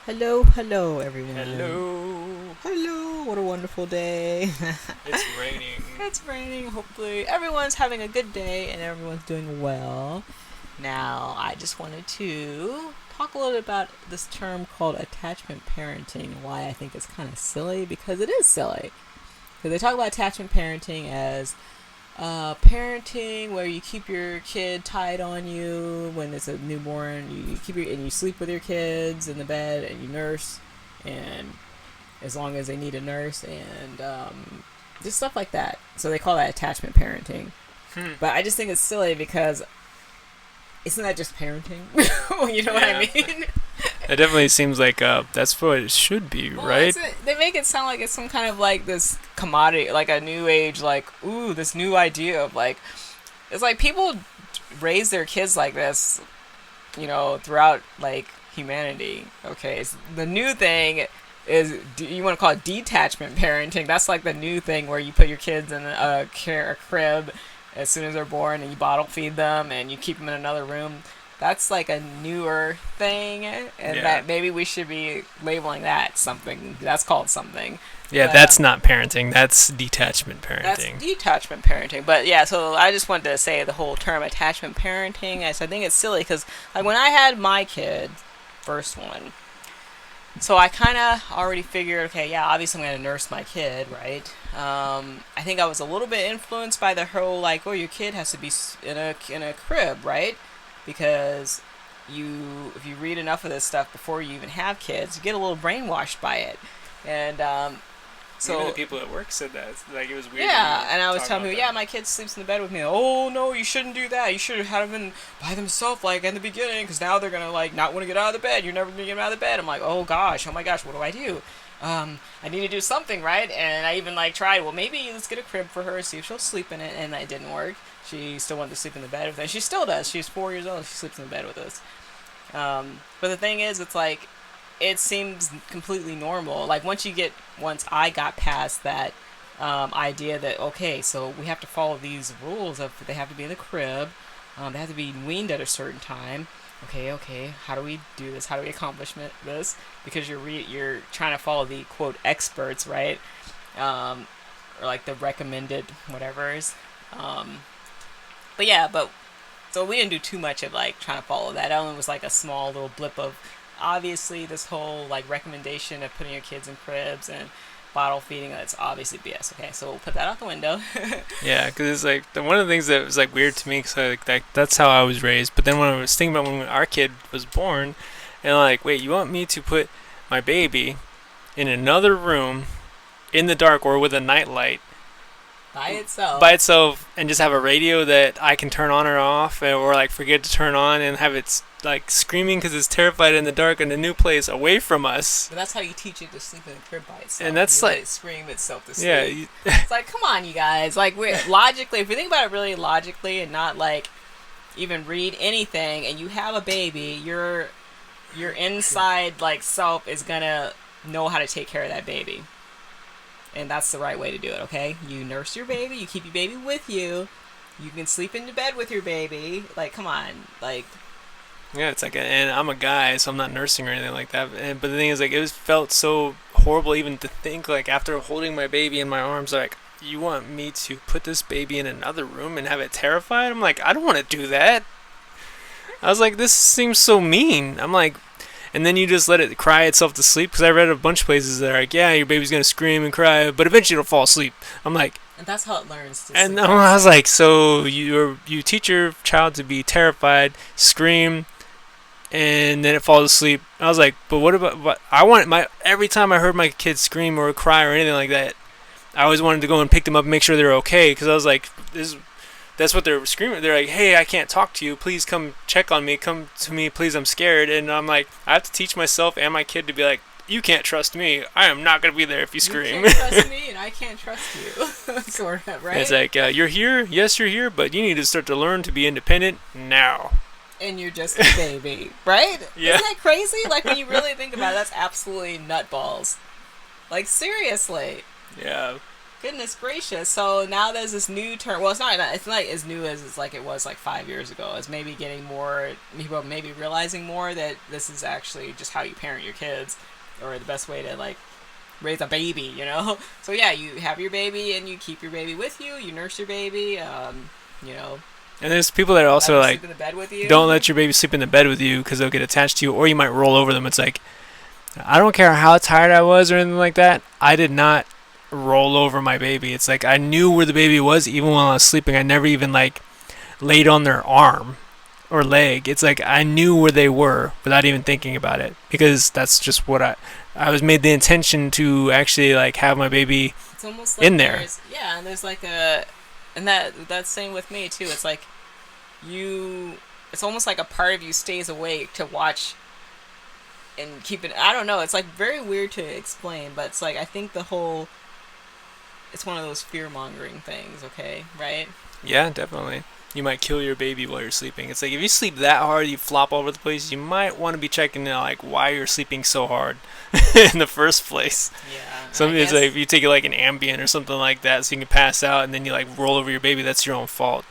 Hello, everyone. Hello. Hello, what a wonderful day. It's raining. It's raining. Hopefully, everyone's having a good day and everyone's doing well. Now, I just wanted to talk a little bit about this term called attachment parenting, why I think it's kind of silly, because it is silly. Because they talk about attachment parenting as parenting where you keep your kid tied on you when it's a newborn. You keep your and you sleep with your kids in the bed and you nurse, and as long as they need a nurse and just stuff like that. So they call that attachment parenting. Hmm. But I just think it's silly because isn't that just parenting? You know what I Yeah. mean? It definitely seems like that's what it should be, Well, right? they make it sound like it's some kind of like this commodity, like a new age, like ooh, this new idea of like it's like people raise their kids like this, throughout like humanity. Okay, so the new thing is you want to call it detachment parenting. That's like the new thing where you put your kids in a crib as soon as they're born and you bottle feed them and you keep them in another room. That's like a newer thing, and Yeah. that maybe we should be labeling that something. That's called something. Yeah, But that's not parenting. That's detachment that's parenting. detachment parenting. But yeah, so I just wanted to say the whole term attachment parenting. I think it's silly because like when I had my kid, first one, so I kind of already figured, okay, yeah, obviously I'm gonna nurse my kid, right? I think I was a little bit influenced by the whole like, oh, your kid has to be in a crib, right? Because if you read enough of this stuff before you even have kids, you get a little brainwashed by it, and Even the so people at work said that. Like it was weird to yeah, and I was talk telling about people, that. yeah, my kid sleeps in the bed with me. Oh no, you shouldn't do that. You should have had them by themselves, like in the beginning, because now they're gonna like not want to get out of the bed. You're never gonna get them out of the bed. I'm like, oh my gosh, what do I do? I need to do something, right? And I even like tried. Well, maybe let's get a crib for her, see if she'll sleep in it, and that didn't work. She still wanted to sleep in the bed with us. She still does. She's 4 years old. She sleeps in the bed with us. But the thing is, it's like it seems completely normal. Like once I got past that idea that okay, so we have to follow these rules of they have to be in the crib, they have to be weaned at a certain time. Okay, how do we do this? How do we accomplish this? Because you're trying to follow the quote experts, right? Um, or like the recommended whatever's. Um, but yeah, but so we didn't do too much of like trying to follow that. It only was like a small little blip of obviously this whole like recommendation of putting your kids in cribs and bottle feeding. That's obviously BS. Okay, so we'll put that out the window. Yeah, because it's like one of the things that was like weird to me because like that's how I was raised. But then when I was thinking about when our kid was born, and like, wait, you want me to put my baby in another room in the dark or with a nightlight By itself. by itself and just have a radio that I can turn on or off, or like forget to turn on and have it like screaming because it's terrified in the dark in a new place away from us. But that's how you teach it to sleep in a crib by itself. And that's you let like, it scream itself to sleep. yeah, It's like, come on, you guys. Like, we're logically, if you think about it really logically, and not like even read anything, and you have a baby, your inside like self is gonna know how to take care of that baby, and that's the right way to do it. Okay, you nurse your baby, you keep your baby with you, you can sleep in the bed with your baby. Like, come on, like yeah, it's like, and I'm a guy, so I'm not nursing or anything like that. But the thing is, like, it was felt so horrible even to think, like, after holding my baby in my arms, like, you want me to put this baby in another room and have it terrified? I'm like, I don't want to do that. I was like, this seems so mean. I'm like, and then you just let it cry itself to sleep because I read a bunch of places that are like, yeah, your baby's gonna scream and cry, but eventually it'll fall asleep. I'm like, and that's how it learns to and sleep by I was itself. like, so you teach your child to be terrified, scream, and then it falls asleep. I was like, but what about? What I want my every time I heard my kids scream or cry or anything like that, I always wanted to go and pick them up and make sure they're okay because I was like, this that's what they're screaming. They're like, "Hey, I can't talk to you. Please come check on me. Come to me, please. I'm scared." And I'm like, I have to teach myself and my kid to be like, "You can't trust me. I am not gonna be there if you You scream." can't trust me, and I can't trust you. Sort of, It's right? like, you're here. Yes, you're here, but you need to start to learn to be independent now. And you're just a baby, right? Yeah. Isn't that crazy? Like, when you really think about it, that's absolutely nutballs. Like, seriously. Yeah. Goodness gracious! So now there's this new term. Well, it's not. It's not as new as it's like it was like 5 years ago. It's maybe getting more people maybe realizing more that this is actually just how you parent your kids, or the best way to like raise a baby. You know. So yeah, you have your baby and you keep your baby with you. You nurse your baby. You know. And there's people that are also like, sleep in the bed with you. don't let your baby sleep in the bed with you because they'll get attached to you, or you might roll over them. It's like, I don't care how tired I was or anything like that. I did not roll over my baby. It's like I knew where the baby was even while I was sleeping. I never even like laid on their arm or leg. It's like I knew where they were without even thinking about it, because that's just what I was made the intention to actually like have my baby it's almost like in there. Yeah, and there's like a, and that's same with me too. It's like it's almost like a part of you stays awake to watch and keep it. I don't know. It's like very weird to explain, but it's like I think it's one of those fear-mongering things, okay? Right? Yeah, definitely. You might kill your baby while you're sleeping. It's like if you sleep that hard, you flop all over the place, you might want to be checking out like why you're sleeping so hard in the first place. Yeah. Something is like if you take like an Ambien or something like that so you can pass out and then you like roll over your baby, that's your own fault.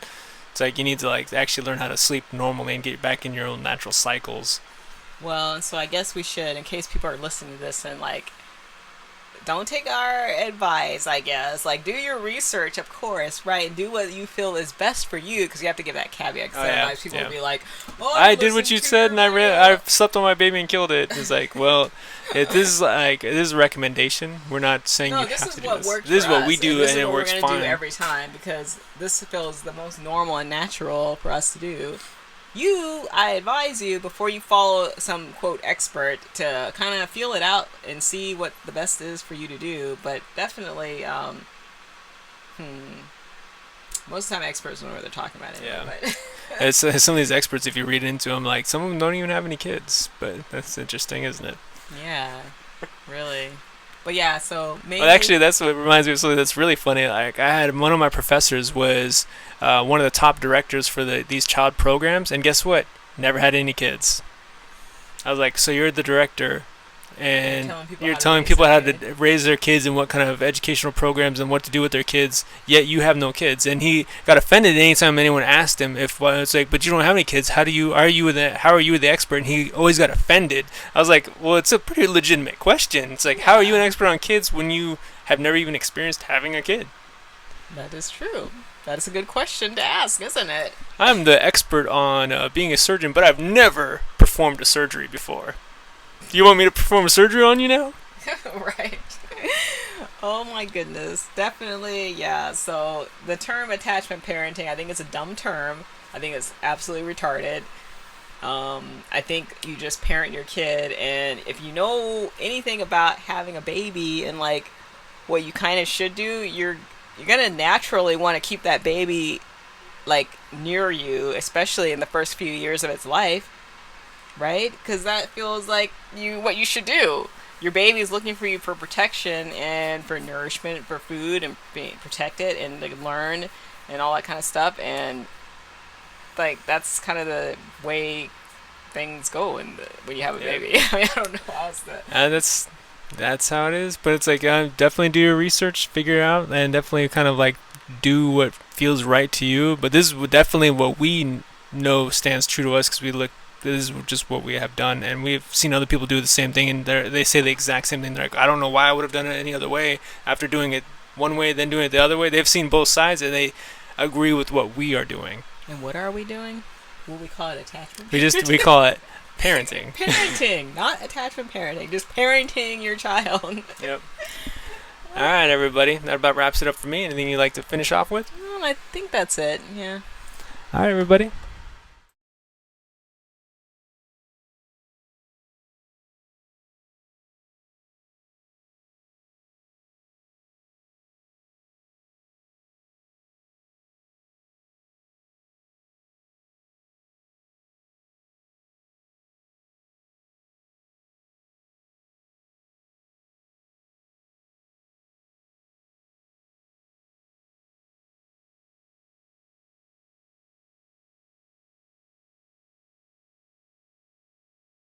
It's like you need to like actually learn how to sleep normally and get back in your own natural cycles. Well, so I guess we should, in case people are listening to this and like, don't take our advice, I guess. Like, do your research, of course, right? And do what you feel is best for you, because you have to give that caveat. Because otherwise people will be like, "Oh, I did what you said, and I slept on my baby and killed it." It's like, well, this is a recommendation. We're not saying you have to do this. This is what we do, and it works fine. This is what we're gonna do every time, because this feels the most normal and natural for us to do. I advise you, before you follow some quote expert, to kind of feel it out and see what the best is for you to do. But definitely, most of the time experts don't know what they're talking about anyway. Yeah. But some of these experts, if you read into them, like some of them don't even have any kids. But that's interesting, isn't it? Yeah, really. But yeah, so maybe. Well, actually, that's what reminds me of something that's really funny. Like I had one of my professors was one of the top directors for these child programs, and guess what? Never had any kids. I was like, so you're the director, and you're telling people how to raise their kids and what kind of educational programs and what to do with their kids, yet you have no kids. And he got offended anytime anyone asked him if it's like, but you don't have any kids. How are you the expert? And he always got offended. I was like, well, it's a pretty legitimate question. It's like, how are you an expert on kids when you have never even experienced having a kid? That is true. That's a good question to ask, isn't it? I'm the expert on being a surgeon, but I've never performed a surgery before. Do you want me to perform a surgery on you now? Right. Oh my goodness. Definitely, yeah. So the term attachment parenting, I think it's a dumb term. I think it's absolutely retarded. I think you just parent your kid, and if you know anything about having a baby and like what you kind of should do, you're gonna naturally want to keep that baby like near you, especially in the first few years of its life. Right? Because that feels like what you should do. Your baby is looking for you for protection and for nourishment, for food, and being protected and like learn and all that kind of stuff. And like that's kind of the way things go when you have a baby. I mean, I don't know how else to. That's how it is. But it's like definitely do your research, figure it out, and definitely kind of like do what feels right to you. But this is definitely what we know stands true to us, because this is just what we have done, and we've seen other people do the same thing, and they say the exact same thing. They're like, I don't know why I would have done it any other way after doing it one way, then doing it the other way. They've seen both sides, and they agree with what we are doing. And what are we doing? Will we call it attachment? We call it parenting. Parenting, not attachment parenting. Just parenting your child. Yep. All right, everybody. That about wraps it up for me. Anything you'd like to finish off with? Well, I think that's it. Yeah. All right, everybody.